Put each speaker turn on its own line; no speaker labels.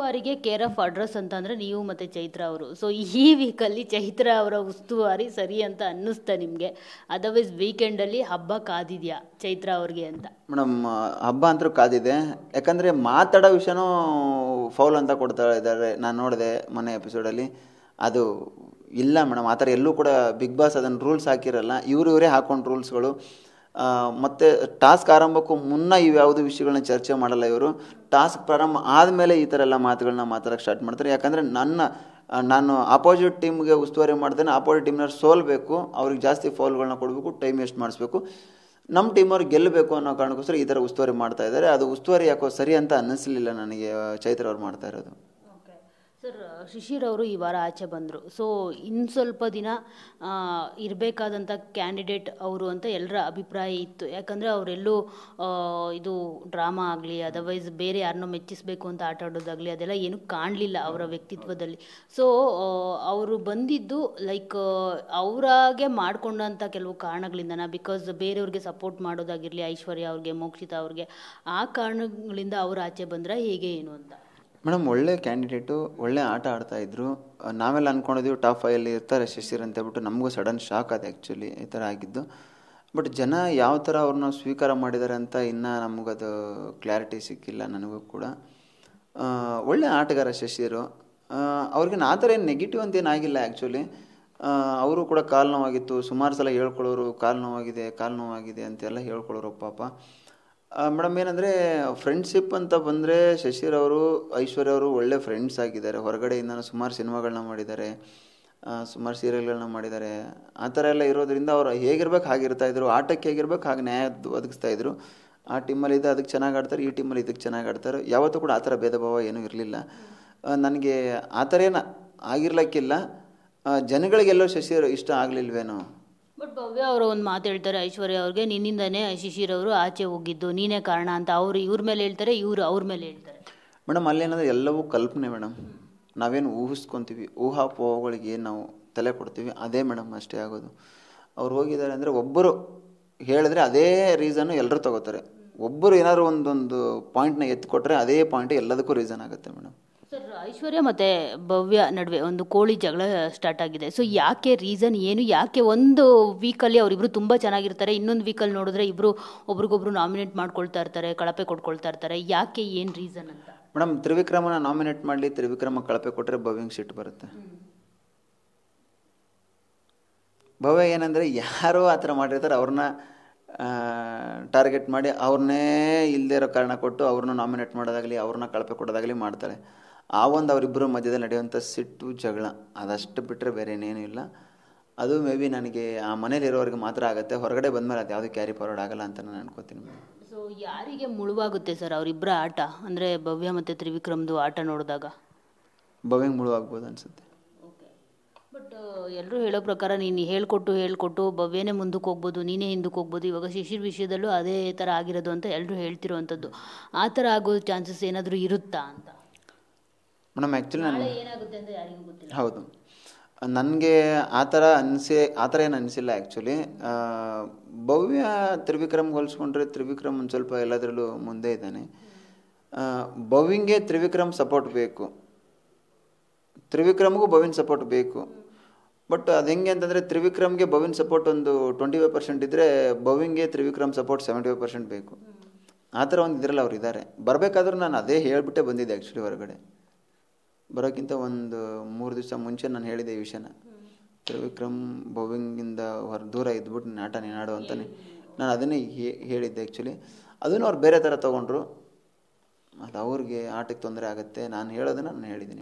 ಉಸ್ತುವಾರಿಗೆ care of address ಅಂತ ಅಂದರೆ ನೀವು ಮತ್ತು ಚೈತ್ರ ಅವರು. ಸೊ ಈ ವೀಕಲ್ಲಿ ಚೈತ್ರ ಅವರ ಉಸ್ತುವಾರಿ ಸರಿ ಅಂತ ಅನ್ನಿಸ್ತಾ ನಿಮಗೆ? ಅದರ್ವೈಸ್ ವೀಕೆಂಡಲ್ಲಿ ಹಬ್ಬ ಕಾದಿದೆಯಾ ಚೈತ್ರ ಅವ್ರಿಗೆ ಅಂತ?
ಮೇಡಮ್, ಹಬ್ಬ ಅಂತೂ ಕಾದಿದೆ. ಯಾಕಂದರೆ ಮಾತಾಡೋ ವಿಷಯನೂ ಫೌಲ್ ಅಂತ ಕೊಡ್ತಾ ಇದ್ದಾರೆ. ನಾನು ನೋಡಿದೆ ಮೊನ್ನೆ ಎಪಿಸೋಡಲ್ಲಿ. ಅದು ಇಲ್ಲ ಮೇಡಮ್, ಆ ಥರ ಎಲ್ಲೂ ಕೂಡ ಬಿಗ್ ಬಾಸ್ ಅದನ್ನು ರೂಲ್ಸ್ ಹಾಕಿರಲ್ಲ. ಇವರೇ ಹಾಕೊಂಡು ರೂಲ್ಸ್ಗಳು. ಮತ್ತು ಟಾಸ್ಕ್ ಆರಂಭಕ್ಕೂ ಮುನ್ನ ಇವ್ಯಾವುದೂ ವಿಷಯಗಳನ್ನ ಚರ್ಚೆ ಮಾಡಲ್ಲ ಇವರು. ಟಾಸ್ಕ್ ಪ್ರಾರಂಭ ಆದಮೇಲೆ ಈ ಥರ ಎಲ್ಲ ಮಾತುಗಳನ್ನ ಮಾತಾಡೋಕ್ಕೆ ಸ್ಟಾರ್ಟ್ ಮಾಡ್ತಾರೆ. ಯಾಕಂದರೆ ನಾನು ಆಪೋಸಿಟ್ ಟೀಮ್ಗೆ ಉಸ್ತುವಾರಿ ಮಾಡ್ತೇನೆ, ಆಪೋಸಿಟ್ ಟೀಮ್ನವ್ರು ಸೋಲ್ಬೇಕು, ಅವ್ರಿಗೆ ಜಾಸ್ತಿ ಫೌಲ್ಗಳನ್ನ ಕೊಡಬೇಕು, ಟೈಮ್ ವೇಸ್ಟ್ ಮಾಡಿಸ್ಬೇಕು, ನಮ್ಮ ಟೀಮವ್ರಿಗೆ ಗೆಲ್ಲಬೇಕು ಅನ್ನೋ ಕಾರಣಕ್ಕೋಸ್ಕರ ಈ ಥರ ಉಸ್ತುವಾರಿ ಮಾಡ್ತಾ ಇದ್ದಾರೆ. ಅದು ಉಸ್ತುವಾರಿ ಯಾಕೋ ಸರಿ ಅಂತ ಅನ್ನಿಸ್ಲಿಲ್ಲ ನನಗೆ ಚೈತ್ರ ಅವ್ರು ಮಾಡ್ತಾ ಇರೋದು.
ಸರ್, ಶಿಶಿರ್ ಅವರು ಈ ವಾರ ಆಚೆ ಬಂದರು. ಸೊ ಇನ್ನು ಸ್ವಲ್ಪ ದಿನ ಇರಬೇಕಾದಂಥ ಕ್ಯಾಂಡಿಡೇಟ್ ಅವರು ಅಂತ ಎಲ್ಲರ ಅಭಿಪ್ರಾಯ ಇತ್ತು. ಯಾಕಂದರೆ ಅವರೆಲ್ಲೂ ಇದು ಡ್ರಾಮಾ ಆಗಲಿ ಅದರ್ವೈಸ್ ಬೇರೆ ಯಾರನ್ನೋ ಮೆಚ್ಚಿಸಬೇಕು ಅಂತ ಆಟ ಆಡೋದಾಗಲಿ ಅದೆಲ್ಲ ಏನೂ ಕಾಣಲಿಲ್ಲ ಅವರ ವ್ಯಕ್ತಿತ್ವದಲ್ಲಿ. ಸೊ ಅವರು ಬಂದಿದ್ದು ಲೈಕ್ ಅವರಾಗೆ ಮಾಡಿಕೊಂಡಂಥ ಕೆಲವು ಕಾರಣಗಳಿಂದನ, ಬಿಕಾಸ್ ಬೇರೆಯವ್ರಿಗೆ ಸಪೋರ್ಟ್ ಮಾಡೋದಾಗಿರಲಿ, ಐಶ್ವರ್ಯ ಅವ್ರಿಗೆ, ಮೋಕ್ಷಿತಾ ಅವ್ರಿಗೆ, ಆ ಕಾರಣಗಳಿಂದ ಅವರು ಆಚೆ ಬಂದರೆ ಹೇಗೆ ಏನು ಅಂತ?
ಮೇಡಮ್, ಒಳ್ಳೆ ಕ್ಯಾಂಡಿಡೇಟು, ಒಳ್ಳೆ ಆಟ ಆಡ್ತಾಯಿದ್ರು. ನಾವೆಲ್ಲ ಅಂದ್ಕೊಂಡಿದ್ದೀವಿ ಟಾಪ್ 5 ಇರ್ತಾರೆ ಶಿಶಿರ್ ಅಂತ ಹೇಳ್ಬಿಟ್ಟು. ನಮಗೂ ಸಡನ್ ಶಾಕ್ ಅದು ಆ್ಯಕ್ಚುಲಿ ಈ ಥರ ಆಗಿದ್ದು. ಬಟ್ ಜನ ಯಾವ ಥರ ಅವ್ರನ್ನ ಸ್ವೀಕಾರ ಮಾಡಿದ್ದಾರೆ ಅಂತ ಇನ್ನೂ ನಮಗದು ಕ್ಲಾರಿಟಿ ಸಿಕ್ಕಿಲ್ಲ ನನಗೂ ಕೂಡ. ಒಳ್ಳೆ ಆಟಗಾರ ಶಶಿರು. ಅವ್ರಿಗೆ ಆ ಥರ ಏನು ನೆಗೆಟಿವ್ ಅಂತ ಏನಾಗಿಲ್ಲ ಆ್ಯಕ್ಚುಲಿ. ಅವರು ಕೂಡ ಕಾಲು ನೋವಾಗಿತ್ತು, ಸುಮಾರು ಸಲ ಹೇಳ್ಕೊಳ್ಳೋರು ಕಾಲು ನೋವಾಗಿದೆ ಅಂತೆಲ್ಲ ಹೇಳ್ಕೊಳ್ಳೋರು ಪಾಪ. ಮೇಡಮ್, ಏನಂದರೆ ಫ್ರೆಂಡ್ಶಿಪ್ ಅಂತ ಬಂದರೆ ಶಶಿರ್ ಅವರು ಐಶ್ವರ್ಯ ಅವರು ಒಳ್ಳೆ ಫ್ರೆಂಡ್ಸ್ ಆಗಿದ್ದಾರೆ. ಹೊರಗಡೆಯಿಂದ ಸುಮಾರು ಸಿನಿಮಾಗಳನ್ನ ಮಾಡಿದ್ದಾರೆ, ಸುಮಾರು ಸೀರಿಯಲ್ಗಳನ್ನ ಮಾಡಿದ್ದಾರೆ. ಆ ಥರ ಎಲ್ಲ ಇರೋದ್ರಿಂದ ಅವರು ಹೇಗಿರ್ಬೇಕು ಹಾಗಿರ್ತಾಯಿದ್ರು, ಆಟಕ್ಕೆ ಹೇಗಿರ್ಬೇಕು ಹಾಗೆ ನ್ಯಾಯ ಒದಗಿಸ್ತಾಯಿದ್ರು. ಆ ಟೀಮಲ್ಲಿ ಇದೆ ಅದಕ್ಕೆ ಚೆನ್ನಾಗಿ ಆಡ್ತಾರೆ, ಈ ಟೀಮಲ್ಲಿ ಇದಕ್ಕೆ ಚೆನ್ನಾಗಿ ಆಡ್ತಾರೆ. ಯಾವತ್ತೂ ಕೂಡ ಆ ಥರ ಭೇದ ಭಾವ ಏನೂ ಇರಲಿಲ್ಲ. ನನಗೆ ಆ ಥರ ಏನು ಆಗಿರ್ಲಿಕ್ಕಿಲ್ಲ. ಜನಗಳಿಗೆಲ್ಲೋ ಶಶಿರ್ ಇಷ್ಟ ಆಗಲಿಲ್ವೇನೋ.
ಬಟ್ ಭವ್ಯ ಅವರು ಒಂದು ಮಾತು ಹೇಳ್ತಾರೆ ಐಶ್ವರ್ಯ ಅವ್ರಿಗೆ, ನಿನ್ನಿಂದನೇ ಶಿಶಿರ್ ಅವರು ಆಚೆ ಹೋಗಿದ್ದು, ನೀನೇ ಕಾರಣ ಅಂತ. ಅವರು ಇವ್ರ ಮೇಲೆ ಹೇಳ್ತಾರೆ, ಇವರು ಅವ್ರ ಮೇಲೆ ಹೇಳ್ತಾರೆ.
ಮೇಡಮ್, ಅಲ್ಲೇನಂದರೆ ಎಲ್ಲವೂ ಕಲ್ಪನೆ ಮೇಡಮ್. ನಾವೇನು ಊಹಿಸ್ಕೊತೀವಿ, ಊಹಾಪೋಹಗಳಿಗೆ ಏನು ನಾವು ತಲೆ ಕೊಡ್ತೀವಿ ಅದೇ ಮೇಡಮ್ ಅಷ್ಟೇ ಆಗೋದು. ಅವ್ರು ಹೋಗಿದ್ದಾರೆ ಅಂದರೆ ಒಬ್ಬರು ಹೇಳಿದ್ರೆ ಅದೇ ರೀಸನ್ನು ಎಲ್ಲರೂ ತಗೋತಾರೆ. ಒಬ್ಬರು ಏನಾದ್ರು ಒಂದೊಂದು ಪಾಯಿಂಟ್ನ ಎತ್ತಿಕೊಟ್ರೆ ಅದೇ ಪಾಯಿಂಟ್ ಎಲ್ಲದಕ್ಕೂ ರೀಸನ್ ಆಗುತ್ತೆ ಮೇಡಮ್.
ಸರ್, ಐಶ್ವರ್ಯ ಮತ್ತು ಭವ್ಯ ನಡುವೆ ಒಂದು ಕೋಳಿ ಜಗಳ ಸ್ಟಾರ್ಟ್ ಆಗಿದೆ. ಸೊ ಯಾಕೆ, ರೀಸನ್ ಏನು? ಯಾಕೆ ಒಂದು ವೀಕಲ್ಲಿ ಅವರಿಬ್ಬರು ತುಂಬ ಚೆನ್ನಾಗಿರ್ತಾರೆ, ಇನ್ನೊಂದು ವೀಕಲ್ಲಿ ನೋಡಿದ್ರೆ ಇಬ್ಬರು ಒಬ್ರಿಗೊಬ್ರು ನಾಮಿನೇಟ್ ಮಾಡ್ಕೊಳ್ತಾ ಇರ್ತಾರೆ, ಕಳಪೆ ಕೊಟ್ಕೊಳ್ತಾ ಇರ್ತಾರೆ. ಯಾಕೆ, ಏನು ರೀಸನ್ ಅಂತ?
ಮೇಡಮ್, ತ್ರಿವಿಕ್ರಮನ ನಾಮಿನೇಟ್ ಮಾಡಲಿ, ತ್ರಿವಿಕ್ರಮ ಕಳಪೆ ಕೊಟ್ಟರೆ ಭವ್ಯಂಗೆ ಸಿಟ್ಟು ಬರುತ್ತೆ. ಭವ್ಯ ಏನಂದರೆ ಯಾರೋ ಆ ಥರ ಮಾಡಿರ್ತಾರೆ, ಅವ್ರನ್ನ ಟಾರ್ಗೆಟ್ ಮಾಡಿ ಅವ್ರನ್ನೇ ಇಲ್ಲದೇ ಇರೋ ಕಾರಣ ಕೊಟ್ಟು ಅವ್ರನ್ನ ನಾಮಿನೇಟ್ ಮಾಡೋದಾಗಲಿ, ಅವ್ರನ್ನ ಕಳಪೆ ಕೊಡೋದಾಗಲಿ ಮಾಡ್ತಾಳೆ. ಆ ಒಂದು ಅವರಿಬ್ಬರ ಮಧ್ಯದಲ್ಲಿ ನಡೆಯುವಂಥ ಸಿಟ್ಟು ಜಗಳ ಅದಷ್ಟು ಬಿಟ್ಟರೆ ಬೇರೆ ಏನೇನೂ ಇಲ್ಲ. ಅದು ಮೇ ಬಿ ನನಗೆ ಆ ಮನೇಲಿರೋರಿಗೆ ಮಾತ್ರ ಆಗುತ್ತೆ, ಹೊರಗಡೆ ಬಂದಮೇಲೆ ಅದು ಯಾವುದೂ ಕ್ಯಾರಿ ಫಾರ್ವರ್ಡ್ ಆಗಲ್ಲ ಅಂತ ನಾನು ಅನ್ಕೋತೀನಿ.
ಸೊ ಯಾರಿಗೆ ಮುಳುವಾಗುತ್ತೆ ಸರ್ ಅವರಿಬ್ಬರ ಆಟ? ಅಂದರೆ ಭವ್ಯ ಮತ್ತು ತ್ರಿವಿಕ್ರಮ್ದು ಆಟ ನೋಡಿದಾಗ
ಭವ್ಯಂಗೆ ಮುಳುವಾಗ್ಬೋದು ಅನಿಸುತ್ತೆ.
ಬಟ್ ಎಲ್ಲರೂ ಹೇಳೋ ಪ್ರಕಾರ ನೀನು ಹೇಳ್ಕೊಟ್ಟು ಭವ್ಯನೇ ಮುಂದಕ್ಕೆ ಹೋಗ್ಬೋದು, ನೀನೇ ಹಿಂದಕ್ಕೆ ಹೋಗ್ಬೋದು. ಇವಾಗ ಶಿಶಿರ್ ವಿಷಯದಲ್ಲೂ ಅದೇ ಥರ ಆಗಿರೋದು ಅಂತ ಎಲ್ಲರೂ ಹೇಳ್ತಿರೋವಂಥದ್ದು. ಆ ಥರ ಆಗೋ ಚಾನ್ಸಸ್ ಏನಾದರೂ ಇರುತ್ತಾ ಅಂತ?
ಮೇಡಮ್, ಆ್ಯಕ್ಚುಲಿ ನಾನು
ಏನಾಗುತ್ತೆ ಅಂತ ಯಾರಿಗೂ ಗೊತ್ತಿಲ್ಲ.
ಹೌದು, ನನಗೆ ಆ ಥರ ಏನು ಅನಿಸಿಲ್ಲ ಆ್ಯಕ್ಚುಲಿ. ಭವ್ಯ ತ್ರಿವಿಕ್ರಮ್ಗೆ ಹೋಲಿಸ್ಕೊಂಡ್ರೆ ತ್ರಿವಿಕ್ರಮ್ ಒಂದು ಸ್ವಲ್ಪ ಎಲ್ಲದರಲ್ಲೂ ಮುಂದೆ ಇದ್ದಾನೆ. ಭವ್ಯಂಗೆ ತ್ರಿವಿಕ್ರಮ್ ಸಪೋರ್ಟ್ ಬೇಕು, ತ್ರಿವಿಕ್ರಮ್ಗೂ ಭವ್ಯನ ಸಪೋರ್ಟ್ ಬೇಕು. ಬಟ್ ಅದು ಹೆಂಗೆ ಅಂತಂದರೆ ತ್ರಿವಿಕ್ರಮ್ಗೆ ಭವ್ಯನ ಸಪೋರ್ಟ್ ಒಂದು 25% ಇದ್ದರೆ ಭವ್ಯಂಗೆ ತ್ರಿವಿಕ್ರಮ್ ಸಪೋರ್ಟ್ 75% ಬೇಕು. ಆ ಥರ ಒಂದು ಇದರಲ್ಲಿ ಅವ್ರು ಇದ್ದಾರೆ. ಬರಬೇಕಾದ್ರೂ ನಾನು ಅದೇ ಹೇಳಿಬಿಟ್ಟೆ ಬಂದಿದ್ದೆ ಆ್ಯಕ್ಚುಲಿ. ಹೊರಗಡೆ ಬರೋಕ್ಕಿಂತ ಒಂದು 3 ದಿವಸ ಮುಂಚೆ ನಾನು ಹೇಳಿದೆ ಈ ವಿಷಯನ. ತ್ರಿವಿಕ್ರಮ್ ಭವ್ಯಂಗಿಂದ ದೂರ ಇದ್ಬಿಟ್ಟು ನೀನು ಆಡು ಅಂತಾನೆ ನಾನು ಅದನ್ನೇ ಹೇಳಿದ್ದೆ ಆ್ಯಕ್ಚುಲಿ. ಅದನ್ನು ಅವ್ರು ಬೇರೆ ಥರ ತೊಗೊಂಡ್ರು. ಅದು ಅವ್ರಿಗೆ ಆಟಕ್ಕೆ ತೊಂದರೆ ಆಗುತ್ತೆ. ನಾನು ಹೇಳೋದನ್ನು ನಾನು ಹೇಳಿದ್ದೀನಿ.